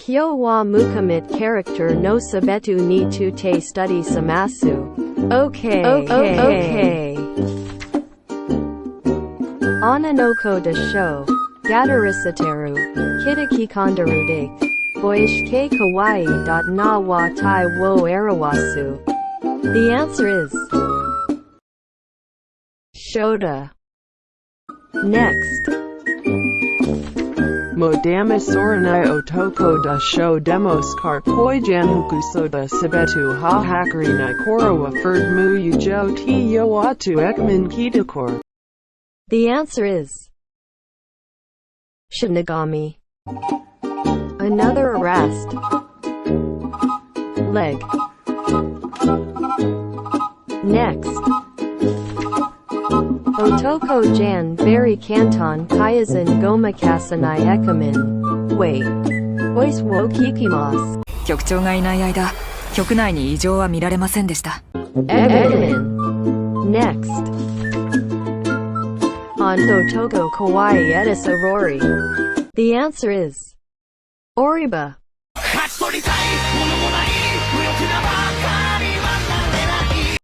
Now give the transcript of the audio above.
Kyo wa mukamit character no sabetu ni to te study samasu. Okay. Ananoko de sho. Gatarisataru. Kitaki kondaru de. Boishike kawaii. Na wa tai wo arawasu. The answer is Shota. Next. Modama soranai otoko da sho demos karpoi janhuku soda sabetu ha hakari nikoro waferd mu yujo ti yoatu ekman kitakor. The answer is Shinigami. Another arrest. Leg. Next. Otoko jan very kanton kaizen gomakasanai ekamin. Wait. Voice wo kikimasu. 局長がいない間、局内に異常は見られませんでした。Ekamin. Next. On Otoko kawaii etis aurori. The answer is Oriba.